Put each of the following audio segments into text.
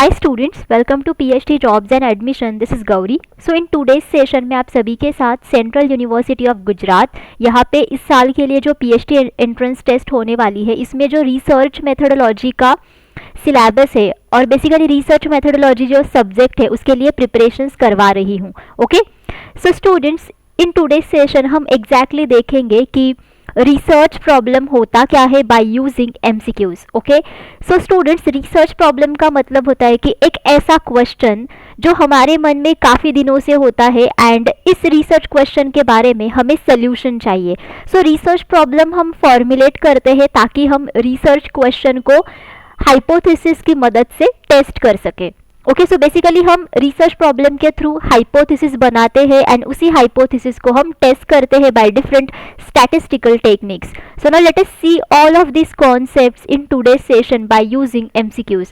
Hi students, welcome to PhD Jobs and Admission. This is Gauri. So in today's session में आप सभी के साथ सेंट्रल यूनिवर्सिटी ऑफ गुजरात यहाँ पे इस साल के लिए जो PhD एंट्रेंस टेस्ट होने वाली है, इसमें जो रिसर्च मेथोडोलॉजी का सिलेबस है और बेसिकली रिसर्च मेथोडोलॉजी जो सब्जेक्ट है उसके लिए प्रिपरेशंस करवा रही हूँ. Okay, so students in today's session हम एग्जैक्टली देखेंगे कि रिसर्च प्रॉब्लम होता क्या है bye using MCQs. Okay, so students research problem का मतलब होता है कि एक ऐसा क्वेश्चन जो हमारे मन में काफ़ी दिनों से होता है एंड इस रिसर्च क्वेश्चन के बारे में हमें सोल्यूशन चाहिए. सो रिसर्च प्रॉब्लम हम फॉर्मुलेट करते हैं ताकि हम रिसर्च क्वेश्चन को हाइपोथेसिस की मदद से टेस्ट कर सके. ओके, सो बेसिकली हम रिसर्च प्रॉब्लम के थ्रू हाइपोथेसिस बनाते हैं एंड उसी हाइपोथेसिस को हम टेस्ट करते हैं by different statistical techniques. So now let us see all of this concepts in today's session by using MCQs.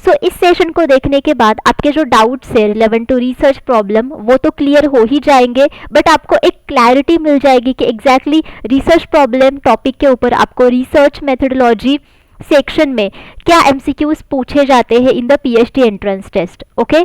So इस सेशन को देखने के बाद आपके जो डाउट्स है रिलेवेंट टू रिसर्च प्रॉब्लम वो तो क्लियर हो ही जाएंगे, बट आपको एक क्लैरिटी मिल जाएगी कि एग्जैक्टली रिसर्च प्रॉब्लम टॉपिक के ऊपर आपको रिसर्च मेथोडोलॉजी सेक्शन में क्या एमसीक्यूज पूछे जाते हैं in the PhD entrance test. Okay,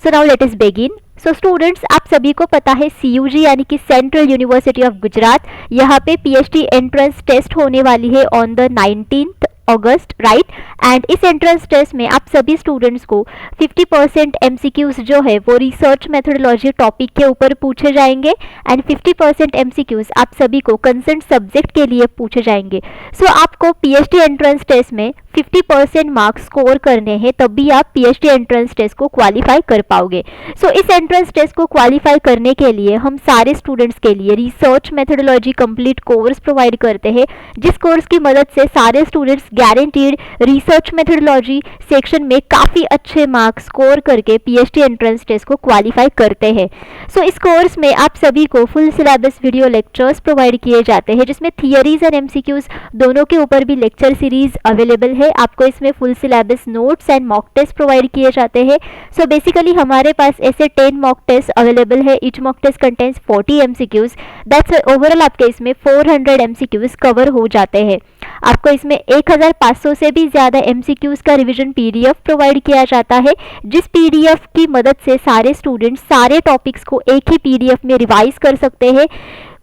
so now let us begin. So students आप सभी को पता है सीयूजी यानी कि सेंट्रल यूनिवर्सिटी ऑफ गुजरात, यहाँ पे पीएचडी एंट्रेंस टेस्ट होने वाली है on the 19th August, right. And इस एंट्रेंस टेस्ट में आप सभी स्टूडेंट्स को 50% एमसीक्यूज जो है वो रिसर्च मेथोडोलॉजी टॉपिक के ऊपर पूछे जाएंगे एंड 50% एमसीक्यूज आप सभी को कंसर्न सब्जेक्ट के लिए पूछे जाएंगे. सो आपको पीएचडी एंट्रेंस टेस्ट में 50% मार्क्स स्कोर करने हैं, तब भी आप पीएचडी एंट्रेंस टेस्ट को क्वालिफाई कर पाओगे. सो इस एंट्रेंस टेस्ट को क्वालिफाई करने के लिए हम सारे स्टूडेंट्स के लिए research methodology complete course provide करते हैं, जिस कोर्स की मदद से सारे students guaranteed research methodology section में काफ़ी अच्छे मार्क्स स्कोर करके पीएचडी एंट्रेंस टेस्ट को क्वालिफाई करते हैं. सो इस कोर्स में आप सभी को full syllabus video lectures provide किए जाते हैं, जिसमें थियरीज एंड एमसीक्यूज दोनों के ऊपर भी लेक्चर सीरीज अवेलेबल है. आपको इसमें full syllabus notes and mock test provide किए जाते हैं. सो बेसिकली हमारे पास ऐसे 10 मॉक टेस्ट अवेलेबल है. Each mock test contains 40 MCQs. That's overall आपके इसमें 400 एमसीक्यूज कवर हो जाते हैं. आपको इसमें 1500 से भी ज़्यादा एमसीक्यूज का रिवीजन पीडीएफ प्रोवाइड किया जाता है, जिस पीडीएफ की मदद से सारे स्टूडेंट्स सारे टॉपिक्स को एक ही पीडीएफ में रिवाइज कर सकते हैं.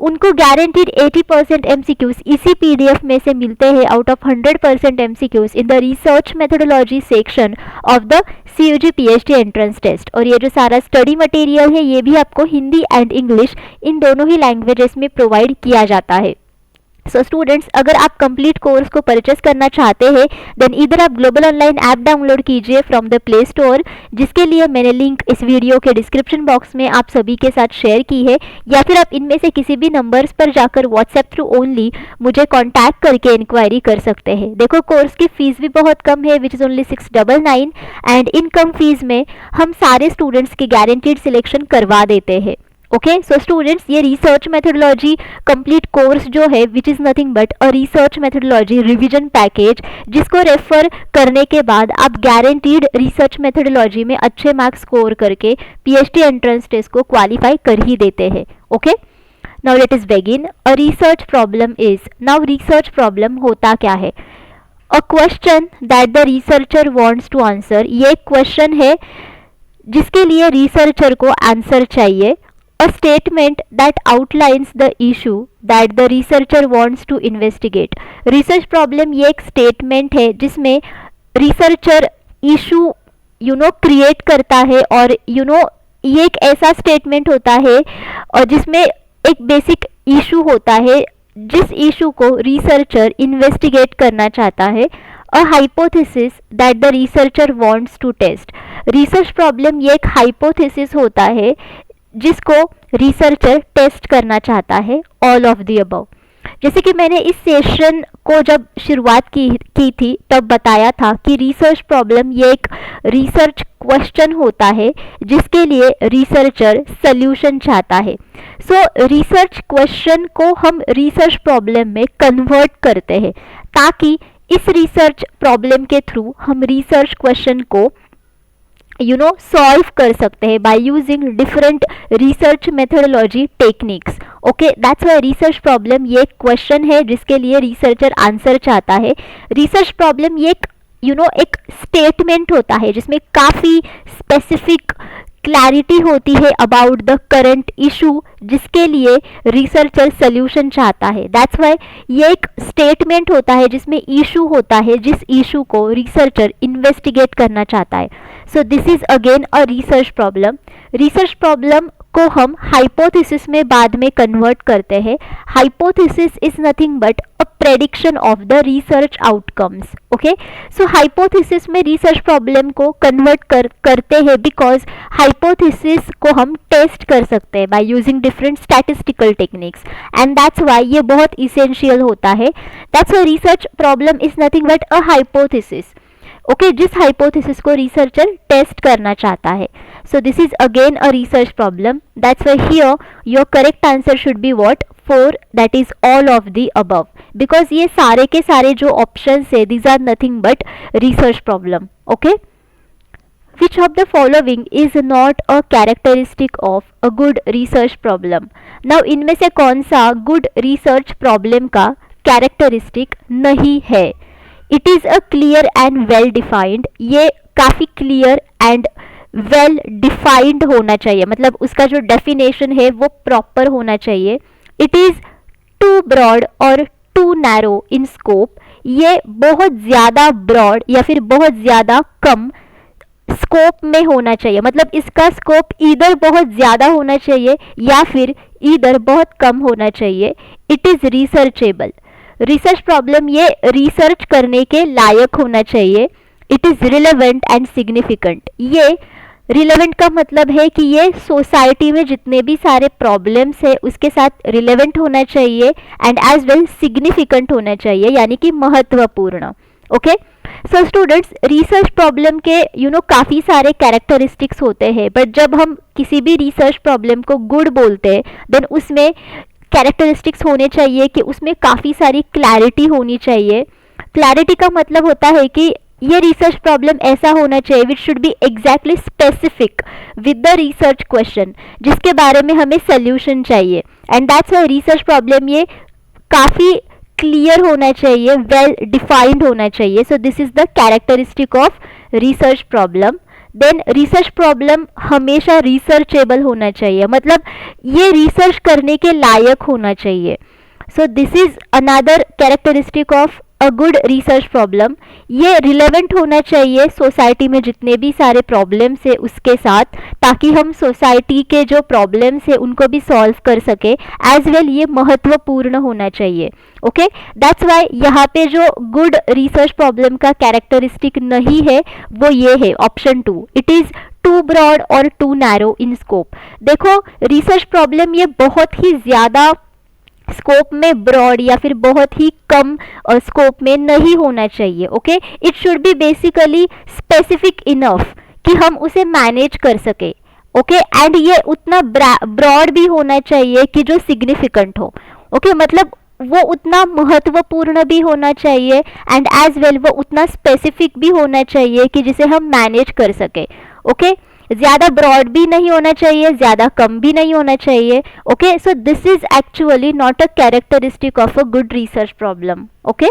उनको गारंटीड 80% एमसीक्यूज इसी पीडीएफ में से मिलते हैं out of 100% MCQs in the research methodology section of the CUG PhD entrance test. और ये जो सारा स्टडी मटेरियल है ये भी आपको हिंदी एंड इंग्लिश इन दोनों ही लैंग्वेजेस में प्रोवाइड किया जाता है. सो स्टूडेंट्स अगर आप कंप्लीट कोर्स को परचेस करना चाहते हैं देन इधर आप ग्लोबल ऑनलाइन ऐप डाउनलोड कीजिए फ्रॉम द प्ले स्टोर, जिसके लिए मैंने लिंक इस वीडियो के डिस्क्रिप्शन बॉक्स में आप सभी के साथ शेयर की है, या फिर आप इनमें से किसी भी नंबर्स पर जाकर व्हाट्सएप थ्रू ओनली मुझे कॉन्टैक्ट करके इंक्वायरी कर सकते हैं. देखो कोर्स की फीस भी बहुत कम है which is only 699 and income fees में हम सारे स्टूडेंट्स की गारंटीड सिलेक्शन करवा देते हैं. ओके, सो स्टूडेंट्स ये रिसर्च मेथोडोलॉजी कंप्लीट कोर्स जो है which is nothing but a research methodology revision package, जिसको रेफर करने के बाद आप गारंटीड रिसर्च मेथोडोलॉजी में अच्छे मार्क्स स्कोर करके पीएचडी एंट्रेंस टेस्ट को क्वालिफाई कर ही देते हैं. Okay, now let us begin. A research problem is, now research problem होता क्या है? A question that the researcher wants to answer. ये एक क्वेश्चन है जिसके लिए रिसर्चर को आंसर चाहिए. A statement that outlines the issue that the researcher wants to investigate. Research problem ये एक statement है जिसमें researcher issue create करता है और ये एक ऐसा statement होता है और जिसमें एक basic issue होता है जिस issue को researcher investigate करना चाहता है. A hypothesis that the researcher wants to test. Research problem ये एक hypothesis होता है जिसको रिसर्चर टेस्ट करना चाहता है. All of the above. जैसे कि मैंने इस सेशन को जब शुरुआत की थी तब बताया था कि रिसर्च प्रॉब्लम ये एक रिसर्च क्वेश्चन होता है जिसके लिए रिसर्चर सल्यूशन चाहता है. सो रिसर्च क्वेश्चन को हम रिसर्च प्रॉब्लम में कन्वर्ट करते हैं ताकि इस रिसर्च प्रॉब्लम के थ्रू हम रिसर्च क्वेश्चन को सॉल्व कर सकते हैं by using different research methodology techniques. Okay, that's why research problem ये एक क्वेश्चन है जिसके लिए रिसर्चर आंसर चाहता है. रिसर्च प्रॉब्लम ये एक एक स्टेटमेंट होता है जिसमें काफ़ी स्पेसिफिक क्लैरिटी होती है अबाउट द करंट इशू जिसके लिए रिसर्चर सोल्यूशन चाहता है। दैट्स वाई ये एक स्टेटमेंट होता है जिसमें इशू होता है, जिस इशू को रिसर्चर इन्वेस्टिगेट करना चाहता है। सो this is again a research problem. Research problem को हम हाइपोथेसिस में बाद में कन्वर्ट करते हैं। Hypothesis is nothing but a prediction of the research outcomes. Okay, so hypothesis में रिसर्च प्रॉब्लम को कन्वर्ट करते हैं बिकॉज हाइपोथेसिस को हम टेस्ट कर सकते हैं by using different statistical techniques and that's Y ये बहुत इसेंशियल होता है। That's why research problem is nothing but a hypothesis. Okay, जिस हाइपोथेसिस को रिसर्चर टेस्ट करना चाहता है। So this is again a research problem. That's why here your correct answer should be what? 4, that is all of the above. Because ये सारे के सारे जो options है, these are nothing but research problem. Okay? Which of the following is not a characteristic of a good research problem? Now इनमें से कौन सा good research problem का characteristic नहीं है? It is a clear and well defined. ये काफ़ी clear and well defined होना चाहिए, मतलब उसका जो डेफिनेशन है वो प्रॉपर होना चाहिए। इट इज़ टू ब्रॉड और टू नैरो इन स्कोप। ये बहुत ज़्यादा ब्रॉड या फिर बहुत ज़्यादा कम स्कोप में होना चाहिए, मतलब इसका स्कोप इधर बहुत ज़्यादा होना चाहिए या फिर इधर बहुत कम होना चाहिए। It is researchable. Research problem ये रिसर्च करने के लायक होना चाहिए। It is relevant and significant. ये रिलेवेंट का मतलब है कि ये सोसाइटी में जितने भी सारे प्रॉब्लम्स है उसके साथ रिलेवेंट होना चाहिए एंड एज वेल सिग्निफिकेंट होना चाहिए, यानी कि महत्वपूर्ण। Okay, so students, research problem के काफ़ी सारे कैरेक्टरिस्टिक्स होते हैं, बट जब हम किसी भी रिसर्च प्रॉब्लम को गुड बोलते हैं देन उसमें कैरेक्टरिस्टिक्स होने चाहिए कि उसमें काफ़ी सारी क्लैरिटी होनी चाहिए। क्लैरिटी का मतलब होता है कि ये रिसर्च प्रॉब्लम ऐसा होना चाहिए which should be exactly specific with the research question जिसके बारे में हमें सोल्यूशन चाहिए and that's why research problem ये काफ़ी क्लियर होना चाहिए, वेल डिफाइंड होना चाहिए। So this is the characteristic of research problem. Then research problem हमेशा रिसर्चेबल होना चाहिए, मतलब ये रिसर्च करने के लायक होना चाहिए। So this is another characteristic of a good research problem. ये रिलेवेंट होना चाहिए सोसाइटी में जितने भी सारे प्रॉब्लम्स है उसके साथ, ताकि हम सोसाइटी के जो प्रॉब्लम्स है उनको भी सॉल्व कर सके। एज वेल ये महत्वपूर्ण होना चाहिए। ओके, दैट्स वाई यहाँ पे जो गुड रिसर्च प्रॉब्लम का कैरेक्टरिस्टिक नहीं है वो ये है option 2। It is too broad और टू नैरो इन स्कोप। देखो, रिसर्च प्रॉब्लम ये बहुत ही ज़्यादा स्कोप में ब्रॉड या फिर बहुत ही कम स्कोप में नहीं होना चाहिए। Okay, it should B basically specific enough कि हम उसे मैनेज कर सके। ओके, एंड ये उतना ब्रॉड भी होना चाहिए कि जो सिग्निफिकेंट हो। ओके, मतलब वो उतना महत्वपूर्ण भी होना चाहिए एंड एज वेल वो उतना स्पेसिफिक भी होना चाहिए कि जिसे हम मैनेज कर सके। ओके, ज़्यादा ब्रॉड भी नहीं होना चाहिए, ज़्यादा कम भी नहीं होना चाहिए। Okay, so this is actually not a characteristic of a good research problem. Okay,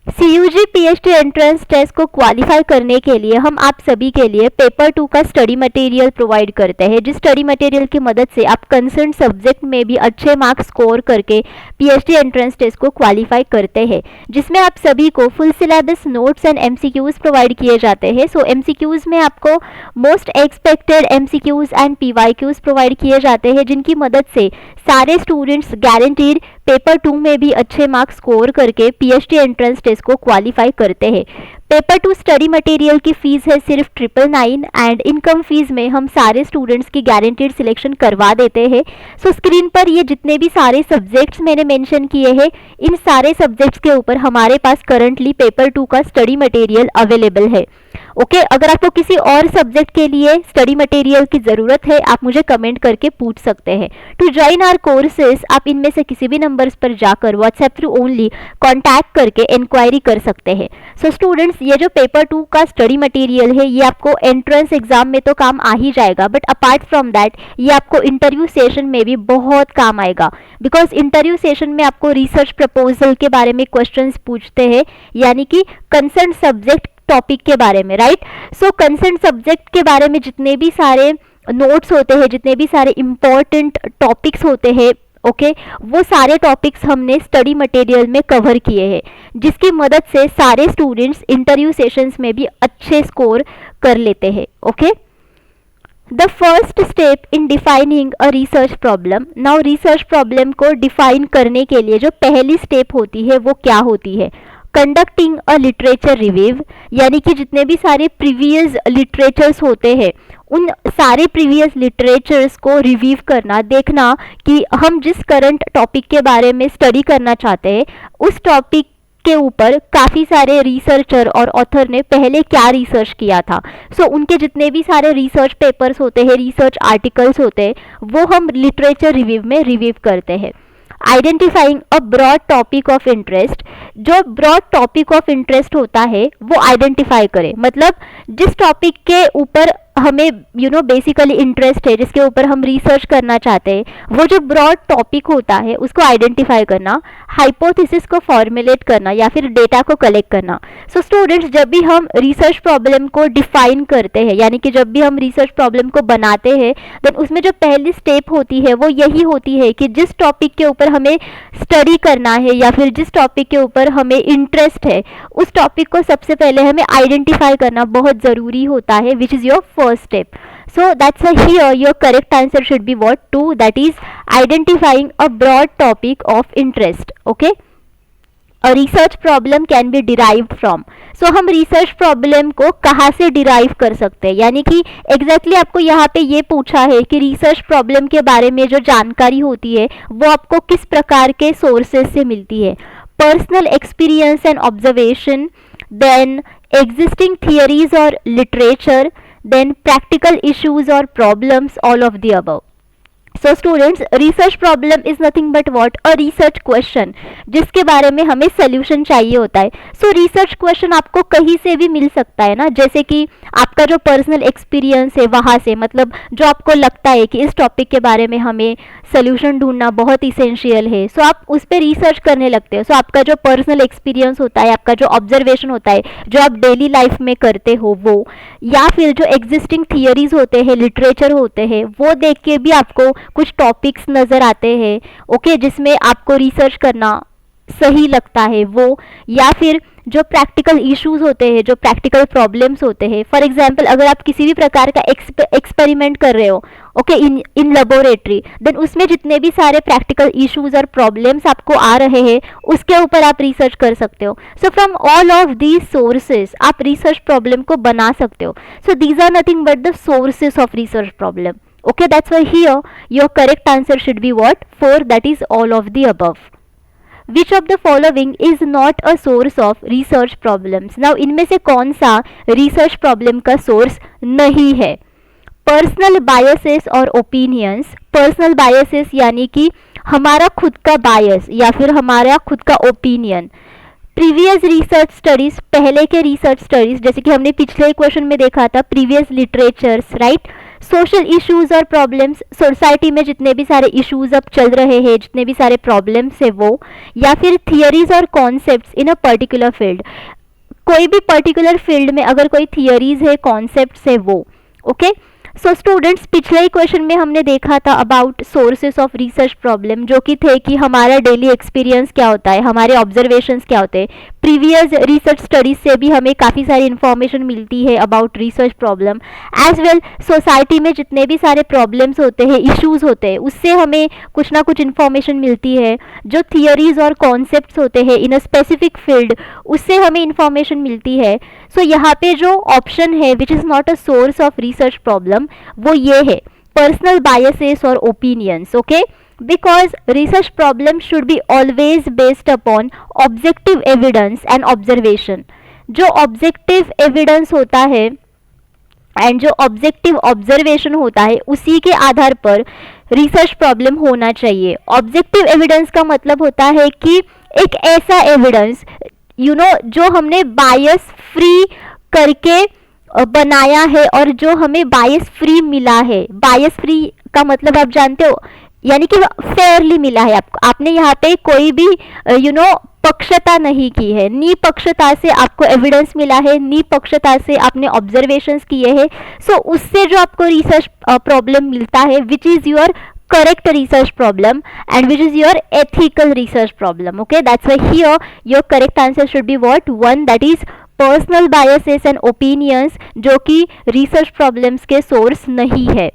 CUG PhD entrance test को क्वालिफाई करने के लिए हम आप सभी के लिए पेपर 2 का स्टडी मटेरियल प्रोवाइड करते हैं, जिस स्टडी मटेरियल की मदद से आप कंसर्न सब्जेक्ट में भी अच्छे मार्क्स स्कोर करके PhD एंट्रेंस टेस्ट को क्वालिफाई करते हैं, जिसमें आप सभी को full syllabus notes and MCQs provide किए जाते हैं। सो MCQs में आपको most expected MCQs and PYQs provide किए जाते हैं, जिनकी मदद से सारे स्टूडेंट्स गारंटीड पेपर 2 में भी अच्छे मार्क्स स्कोर करके PhD एंट्रेंस टेस्ट को क्वालिफाई करते हैं। पेपर 2 स्टडी मटेरियल की फीस है सिर्फ 999 एंड इनकम फीस में हम सारे स्टूडेंट्स की गारंटीड सिलेक्शन करवा देते हैं। सो स्क्रीन पर ये जितने भी सारे सब्जेक्ट्स मैंने मेंशन किए हैं, इन सारे सब्जेक्ट्स के ऊपर हमारे पास करंटली पेपर 2 का स्टडी मटेरियल अवेलेबल है। ओके अगर आपको किसी और सब्जेक्ट के लिए स्टडी मटेरियल की ज़रूरत है आप मुझे कमेंट करके पूछ सकते हैं। टू ज्वाइन आवर कोर्सेज आप इनमें से किसी भी नंबर्स पर जाकर व्हाट्सएप थ्रू ओनली कॉन्टैक्ट करके इंक्वायरी कर सकते हैं। सो स्टूडेंट्स, ये जो पेपर 2 का स्टडी मटेरियल है ये आपको एंट्रेंस एग्जाम में तो काम आ ही जाएगा, बट अपार्ट फ्रॉम दैट ये आपको इंटरव्यू सेशन में भी बहुत काम आएगा, बिकॉज इंटरव्यू सेशन में आपको रिसर्च प्रपोजल के बारे में क्वेश्चंस पूछते हैं, यानी कि कंसर्न सब्जेक्ट टॉपिक के बारे में, राइट। सो कंसर्न सब्जेक्ट के बारे में जितने भी सारे नोट्स होते हैं, जितने भी सारे इंपॉर्टेंट टॉपिक्स होते हैं, ओके वो सारे टॉपिक्स हमने स्टडी मटेरियल में कवर किए हैं, जिसकी मदद से सारे स्टूडेंट्स इंटरव्यू सेशंस में भी अच्छे स्कोर कर लेते हैं। Okay, the first step in defining a research problem. Now research problem को डिफाइन करने के लिए जो पहली स्टेप होती है वो क्या होती है? कंडक्टिंग अ लिटरेचर रिव्यू, यानी कि जितने भी सारे प्रीवियस लिटरेचर्स होते हैं उन सारे प्रीवियस लिटरेचर्स को रिव्यू करना, देखना कि हम जिस करंट टॉपिक के बारे में स्टडी करना चाहते हैं उस टॉपिक के ऊपर काफ़ी सारे रिसर्चर और ऑथर ने पहले क्या रिसर्च किया था। सो उनके जितने भी सारे रिसर्च पेपर्स होते हैं, रिसर्च आर्टिकल्स होते हैं, वो हम लिटरेचर रिव्यू में रिव्यू करते हैं। Identifying a broad topic of interest, जो ब्रॉड टॉपिक ऑफ इंटरेस्ट होता है वो आइडेंटिफाई करें, मतलब जिस टॉपिक के ऊपर हमें बेसिकली इंटरेस्ट है, जिसके ऊपर हम रिसर्च करना चाहते हैं, वो जो ब्रॉड टॉपिक होता है उसको आइडेंटिफाई करना, हाइपोथेसिस को फॉर्मुलेट करना या फिर डेटा को कलेक्ट करना। सो स्टूडेंट्स, जब भी हम रिसर्च प्रॉब्लम को डिफाइन करते हैं, यानी कि जब भी हम रिसर्च प्रॉब्लम को बनाते हैं, देन उसमें जो पहली स्टेप होती है वो यही होती है कि जिस टॉपिक के ऊपर हमें स्टडी करना है या फिर जिस टॉपिक के ऊपर हमें इंटरेस्ट है उस टॉपिक को सबसे पहले हमें आइडेंटिफाई करना बहुत ज़रूरी होता है, which is your first step. So that's here your correct answer should be what? 2, that is identifying a broad topic of interest. Okay, a research problem can be derived from. So हम research problem को कहाँ से derive कर सकते हैं, यानी कि exactly आपको यहाँ पे ये पूछा है कि रिसर्च प्रॉब्लम के बारे में जो जानकारी होती है वो आपको किस प्रकार के सोर्सेज से मिलती है? Personal experience and observation, then existing theories और literature, then practical issues or problems, all of the above. So students, research problem is nothing but what? A research question, जिसके बारे में हमें solution चाहिए होता है। So research question आपको कहीं से भी मिल सकता है ना, जैसे कि आपका जो पर्सनल एक्सपीरियंस है वहाँ से, मतलब जो आपको लगता है कि इस टॉपिक के बारे में हमें सोल्यूशन ढूंढना बहुत इसेंशियल है, सो आप उस पर रिसर्च करने लगते हो। सो आपका जो पर्सनल एक्सपीरियंस होता है, आपका जो ऑब्जर्वेशन होता है, जो आप डेली लाइफ में करते हो वो, या फिर जो एग्जिस्टिंग थियरीज होते हैं, लिटरेचर होते हैं, वो देख के भी आपको कुछ टॉपिक्स नज़र आते हैं, ओके, जिसमें आपको रिसर्च करना सही लगता है वो, या फिर जो प्रैक्टिकल इश्यूज होते हैं, जो प्रैक्टिकल प्रॉब्लम्स होते हैं। फॉर एग्जांपल, अगर आप किसी भी प्रकार का एक्सपेरिमेंट कर रहे हो, ओके, इन लेबोरेटरी, देन उसमें जितने भी सारे प्रैक्टिकल इश्यूज और प्रॉब्लम्स आपको आ रहे हैं उसके ऊपर आप रिसर्च कर सकते हो। So from all of these sources आप रिसर्च प्रॉब्लम को बना सकते हो। So these are nothing but the sources of research problem. Okay, that's why here your correct answer should be what? 4, that is all of the above. Which of the following is not a source of research problems? Now इनमें से कौन सा research problem का source नहीं है? Personal biases और opinions. Personal biases यानी कि हमारा खुद का bias या फिर हमारा खुद का opinion. प्रीवियस रिसर्च स्टडीज, पहले के रिसर्च स्टडीज, जैसे कि हमने पिछले क्वेश्चन में देखा था, previous literatures, right. Social issues और प्रॉब्लम्स, सोसाइटी में जितने भी सारे इश्यूज अब चल रहे हैं, जितने भी सारे प्रॉब्लम्स है वो, या फिर थियरीज और concepts in a particular field. कोई भी पर्टिकुलर फील्ड में अगर कोई थियरीज है, कॉन्सेप्ट्स है वो, ओके। सो स्टूडेंट्स, पिछले ही क्वेश्चन में हमने देखा था about sources of research problem, जो कि थे कि हमारा डेली एक्सपीरियंस क्या होता है, हमारे ऑब्जर्वेशंस क्या होते हैं। प्रीवियस रिसर्च स्टडीज से भी हमें काफ़ी सारी इन्फॉर्मेशन मिलती है about research problem. As well society में जितने भी सारे प्रॉब्लम्स होते हैं, इश्यूज होते हैं, उससे हमें कुछ ना कुछ इन्फॉर्मेशन मिलती है। जो थियरीज और कॉन्सेप्ट्स होते हैं इन अ स्पेसिफिक फील्ड, उससे हमें इन्फॉर्मेशन मिलती है। सो यहाँ पे जो ऑप्शन है which is not a source of research problem, वो ये है, पर्सनल बायसेस और opinions, okay. Because research problem should be always based upon objective evidence and observation. जो ऑब्जेक्टिव एविडेंस होता है एंड जो ऑब्जेक्टिव ऑब्जर्वेशन होता है उसी के आधार पर रिसर्च प्रॉब्लम होना चाहिए। ऑब्जेक्टिव एविडेंस का मतलब होता है कि एक ऐसा एविडेंस जो हमने बायस फ्री करके बनाया है और जो हमें बायस फ्री मिला है। बायस फ्री का मतलब आप जानते हो, यानी कि फेयरली मिला है आपको। आपने यहाँ पे कोई भी पक्षता नहीं की है, निपक्षता से आपको एविडेंस मिला है, निपक्षता से आपने ऑब्जर्वेशंस किए हैं। सो उससे जो आपको रिसर्च प्रॉब्लम मिलता है which is your correct research problem and which is your ethical research problem. Okay, that's why here your correct answer should be what? One, that is personal biases and opinions, जो कि research problems के source नहीं है।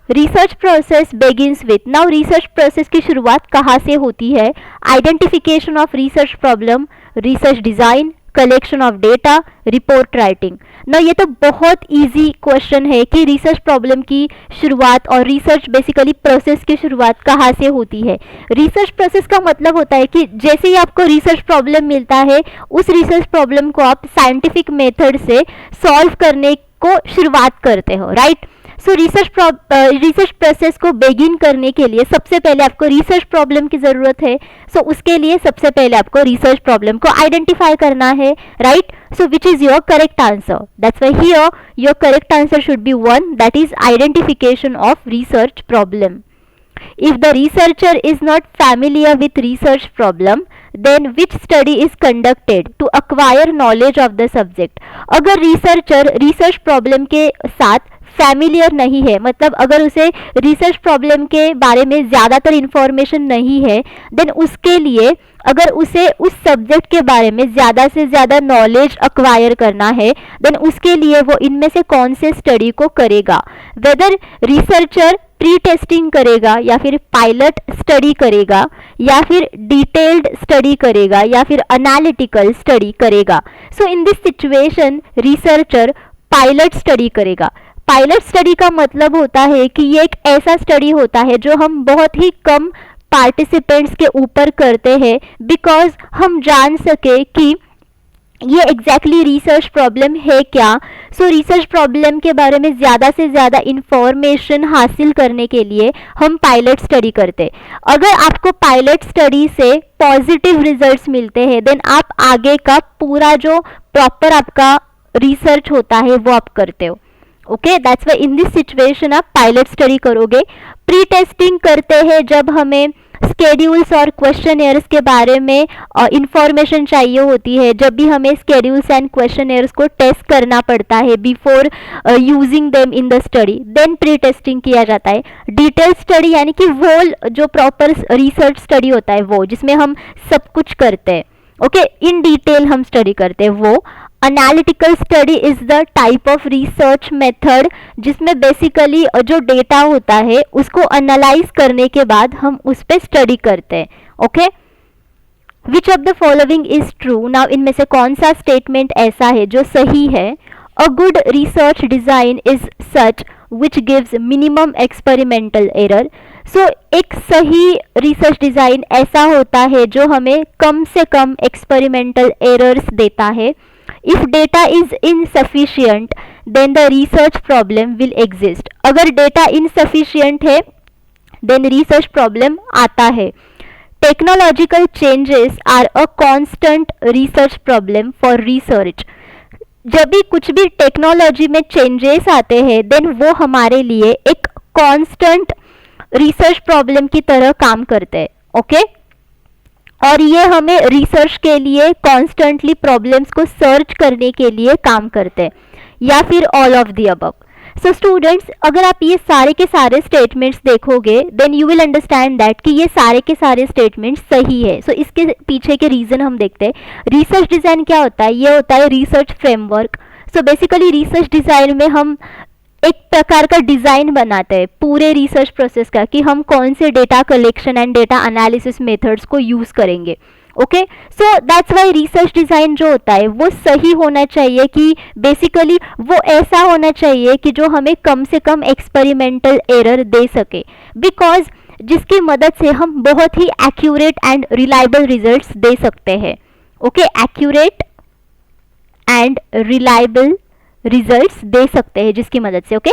Research process begins with, now research process की शुरुआत कहाँ से होती है? Identification of research problem, research design, collection of data, report writing. ना ये तो बहुत इजी क्वेश्चन है कि रिसर्च प्रॉब्लम की शुरुआत और रिसर्च बेसिकली प्रोसेस की शुरुआत कहाँ से होती है। रिसर्च प्रोसेस का मतलब होता है कि जैसे ही आपको रिसर्च प्रॉब्लम मिलता है उस रिसर्च प्रॉब्लम को आप साइंटिफिक मेथड से सॉल्व करने को शुरुआत करते हो, राइट। सो रिसर्च प्रोसेस को बेगिन करने के लिए सबसे पहले आपको रिसर्च प्रॉब्लम की ज़रूरत है। सो उसके लिए सबसे पहले आपको रिसर्च प्रॉब्लम को आइडेंटिफाई करना है, right. So which is your correct answer? That's why here your correct answer should be one, that is identification of research problem. If the researcher is not familiar with research problem, then which study is conducted to acquire knowledge of the subject? अगर researcher research problem के साथ familiar नहीं है, मतलब अगर उसे research problem के बारे में ज़्यादातर इंफॉर्मेशन नहीं है, देन उसके लिए अगर उसे उस सब्जेक्ट के बारे में ज़्यादा से ज़्यादा नॉलेज अक्वायर करना है, देन उसके लिए वो इनमें से कौन से स्टडी को करेगा? वेदर रिसर्चर प्री टेस्टिंग करेगा या फिर पायलट स्टडी करेगा या फिर डिटेल्ड स्टडी करेगा या फिर एनालिटिकल स्टडी करेगा। So in this situation researcher pilot study करेगा। पायलट स्टडी का मतलब होता है कि ये एक ऐसा स्टडी होता है जो हम बहुत ही कम पार्टिसिपेंट्स के ऊपर करते हैं, बिकॉज हम जान सके कि ये एग्जैक्टली रिसर्च प्रॉब्लम है क्या। सो रिसर्च प्रॉब्लम के बारे में ज़्यादा से ज़्यादा इंफॉर्मेशन हासिल करने के लिए हम पायलट स्टडी करते। अगर आपको पायलट स्टडी से पॉजिटिव रिजल्ट्स मिलते हैं, देन आप आगे का पूरा जो प्रॉपर आपका रिसर्च होता है वो आप करते हो। Okay, that's Y in this situation आप पायलट स्टडी करोगे। प्री टेस्टिंग करते हैं जब हमें स्केड्यूल्स और क्वेश्चनएयर्स के बारे में इंफॉर्मेशन चाहिए होती है, जब भी हमें स्केड्यूल्स एंड क्वेश्चनएयर्स को टेस्ट करना पड़ता है before using them in the study, then pre testing किया जाता है। डिटेल स्टडी यानी कि वो जो प्रॉपर रिसर्च स्टडी होता है वो जिसमें हम सब कुछ करते हैं, ओके, इन डिटेल हम स्टडी करते हैं वो। Analytical study is the type of research method जिसमें बेसिकली जो डेटा होता है उसको एनालाइज करने के बाद हम उस पर स्टडी करते हैं, okay. Which of the following is true? Now इनमें से कौन सा स्टेटमेंट ऐसा है जो सही है? A good research design is such which gives minimum experimental error. So एक सही रिसर्च डिजाइन ऐसा होता है जो हमें कम से कम एक्सपेरिमेंटल एरर्स देता है। If data is insufficient, then the research problem will exist. अगर data insufficient है, then research problem आता है। Technological changes are a constant research problem for research. जब भी कुछ भी टेक्नोलॉजी में चेंजेस आते हैं, देन वो हमारे लिए एक कांस्टेंट रिसर्च प्रॉब्लम की तरह काम करते हैं, ओके। और ये हमें रिसर्च के लिए कॉन्स्टेंटली प्रॉब्लम्स को सर्च करने के लिए काम करते हैं, या फिर all of the above. So students, अगर आप ये सारे के सारे स्टेटमेंट्स देखोगे, then you will understand that कि ये सारे के सारे स्टेटमेंट्स सही है। सो इसके पीछे के रीज़न हम देखते हैं। रिसर्च डिज़ाइन क्या होता है? ये होता है research framework. So basically research design में हम एक प्रकार का डिज़ाइन बनाते हैं पूरे रिसर्च प्रोसेस का, कि हम कौन से data collection and data analysis methods को यूज़ करेंगे, okay. So that's why research design जो होता है वो सही होना चाहिए, कि बेसिकली वो ऐसा होना चाहिए कि जो हमें कम से कम एक्सपेरिमेंटल एरर दे सके, बिकॉज जिसकी मदद से हम बहुत ही एक्यूरेट एंड रिलायबल रिजल्ट्स दे सकते हैं, okay. Accurate and reliable results दे सकते हैं जिसकी मदद से। ओके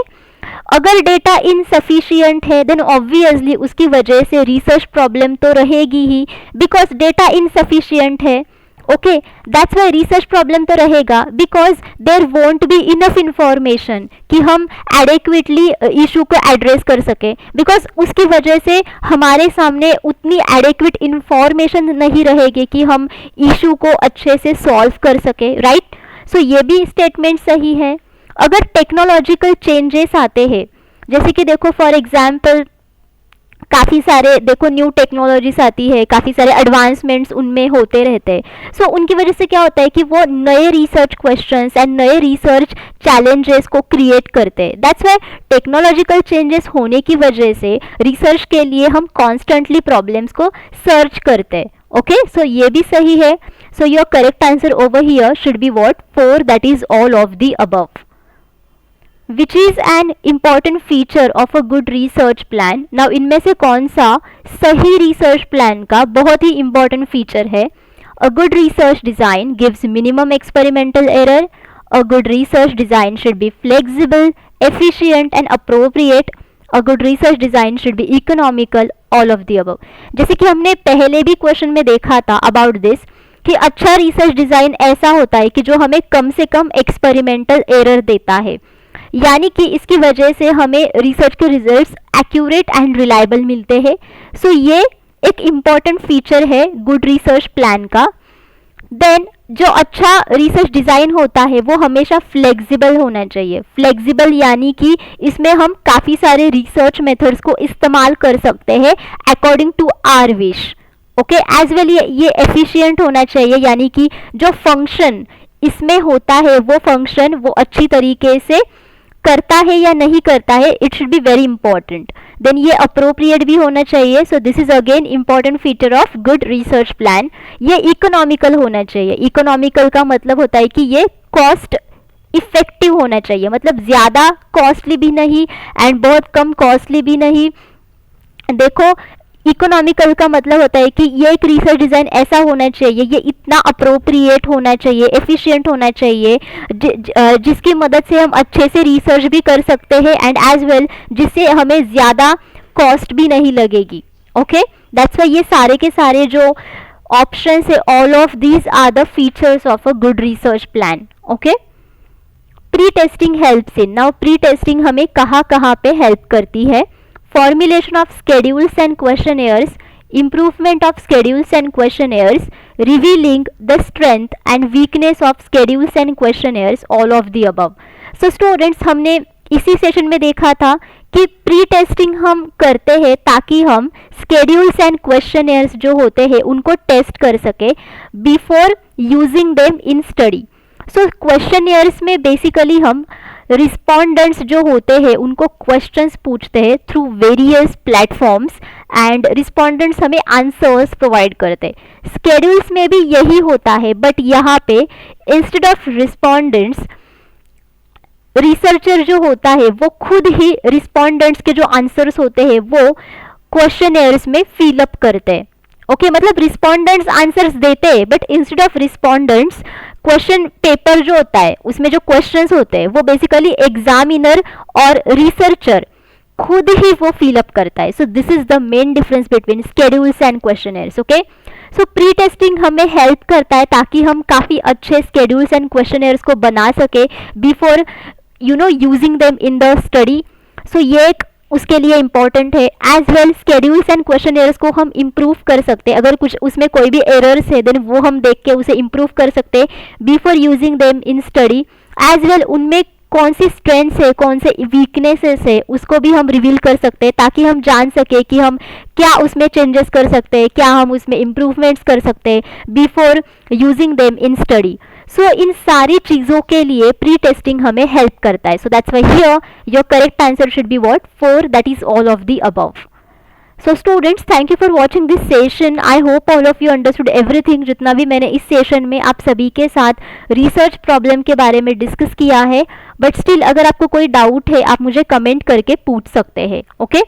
अगर डेटा इनसफिशिएंट है देन ऑब्वियसली उसकी वजह से रिसर्च प्रॉब्लम तो रहेगी ही, बिकॉज डेटा इनसफिशिएंट है। Okay that's why research problem तो रहेगा, because there won't be enough information कि हम एडेक्वेटली इशू को एड्रेस कर सके, बिकॉज उसकी वजह से हमारे सामने उतनी एडेक्वेट इंफॉर्मेशन नहीं रहेगी कि हम इशू को अच्छे से सॉल्व कर सके, राइट। सो ये भी स्टेटमेंट सही है। अगर टेक्नोलॉजिकल चेंजेस आते हैं, जैसे कि देखो फॉर एग्जांपल काफ़ी सारे देखो न्यू टेक्नोलॉजीज आती है, काफ़ी सारे एडवांसमेंट्स उनमें होते रहते हैं। सो उनकी वजह से क्या होता है कि वो नए रिसर्च क्वेश्चंस एंड नए रिसर्च चैलेंजेस को क्रिएट करते हैं। दैट्स वाई टेक्नोलॉजिकल चेंजेस होने की वजह से रिसर्च के लिए हम कॉन्स्टेंटली प्रॉब्लम्स को सर्च करते हैं। ओके सो ये भी सही है। So your correct answer over here should be what 4, that is all of the above. Which is an important feature of a good research plan. Now इनमें से कौन सा सही रिसर्च प्लान का बहुत ही इंपॉर्टेंट फीचर है? A good research design gives minimum experimental error. A good research design should be flexible, efficient and appropriate. A good research design should be economical, all of the above. जैसे कि हमने पहले भी question में देखा था about this कि अच्छा रिसर्च डिजाइन ऐसा होता है कि जो हमें कम से कम एक्सपेरिमेंटल एरर देता है, यानी कि इसकी वजह से हमें रिसर्च के रिजल्ट्स एक्यूरेट एंड रिलायबल मिलते हैं। सो ये एक इम्पॉर्टेंट फीचर है गुड रिसर्च प्लान का। देन जो अच्छा रिसर्च डिज़ाइन होता है वो हमेशा फ्लेक्सिबल होना चाहिए। फ्लेक्सिबल यानी कि इसमें हम काफ़ी सारे रिसर्च मेथड्स को इस्तेमाल कर सकते हैं according to our wish. Okay as well ये एफिशिएंट होना चाहिए, यानी कि जो फंक्शन इसमें होता है वो फंक्शन वो अच्छी तरीके से करता है या नहीं करता है, it should be very important. Then ये अप्रोप्रिएट भी होना चाहिए। So this is again important feature of good research plan. ये इकोनॉमिकल होना चाहिए। इकोनॉमिकल का मतलब होता है कि ये कॉस्ट इफेक्टिव होना चाहिए, मतलब ज़्यादा कॉस्टली भी नहीं एंड बहुत कम कॉस्टली भी नहीं। देखो इकोनॉमिकल का मतलब होता है कि ये एक रिसर्च डिज़ाइन ऐसा होना चाहिए, ये इतना अप्रोप्रिएट होना चाहिए, एफिशिएंट होना चाहिए, जिसकी मदद से हम अच्छे से रिसर्च भी कर सकते हैं एंड एज वेल जिससे हमें ज़्यादा कॉस्ट भी नहीं लगेगी। ओके दैट्स वाई ये सारे के सारे जो ऑप्शंस है, all of these are the features of a good research plan. Okay pre testing helps in. Now pre testing हमें कहाँ कहाँ पे हेल्प करती है? Formulation of schedules and questionnaires, improvement of schedules and questionnaires, revealing the strength and weakness of schedules and questionnaires, all of the above. So students हमने इसी session में देखा था कि प्री टेस्टिंग हम करते हैं ताकि हम schedules and questionnaires जो होते हैं उनको टेस्ट कर सके before using them in study. So questionnaires में बेसिकली हम रिस्पॉन्डेंट्स जो होते हैं उनको क्वेश्चंस पूछते हैं through various platforms and respondents हमें आंसर्स प्रोवाइड करते हैं। स्केड्यूल्स में भी यही होता है, बट यहाँ पे इंस्टेड ऑफ रिस्पॉन्डेंट्स रिसर्चर जो होता है वो खुद ही रिस्पॉन्डेंट्स के जो आंसर्स होते हैं वो क्वेश्चनेयर्स में फिलअप करते हैं। ओके मतलब रिस्पॉन्डेंट्स आंसर्स देते हैं, but instead of respondents question paper जो होता है उसमें जो क्वेश्चंस होते हैं वो बेसिकली एग्जामिनर और रिसर्चर खुद ही वो फिलअप करता है। सो this is the main difference between schedules and questioners. Okay so pre testing हमें हेल्प करता है ताकि हम काफ़ी अच्छे स्केड्यूल्स एंड क्वेश्चनर्स को बना सके before using them in the study. So ये एक उसके लिए इम्पॉर्टेंट है। As well schedules and questionnaires को हम इम्प्रूव कर सकते हैं, अगर कुछ उसमें कोई भी एरर्स है देन वो हम देख के उसे इम्प्रूव कर सकते हैं before using them in study. As well उनमें कौन सी स्ट्रेंथ्स है, कौन से वीकनेसेस है, उसको भी हम रिवील कर सकते हैं ताकि हम जान सके कि हम क्या उसमें चेंजेस कर सकते हैं, क्या हम उसमें इम्प्रूवमेंट्स कर सकते हैं before using them in study. So इन सारी चीज़ों के लिए प्री टेस्टिंग हमें हेल्प करता है। So that's why here your correct answer should be what 4, that is all of the above. So students thank you for watching this session. I hope all of you understood everything जितना भी मैंने इस session में आप सभी के साथ research problem के बारे में डिस्कस किया है। बट स्टिल अगर आपको कोई डाउट है आप मुझे कमेंट करके पूछ सकते हैं। ओके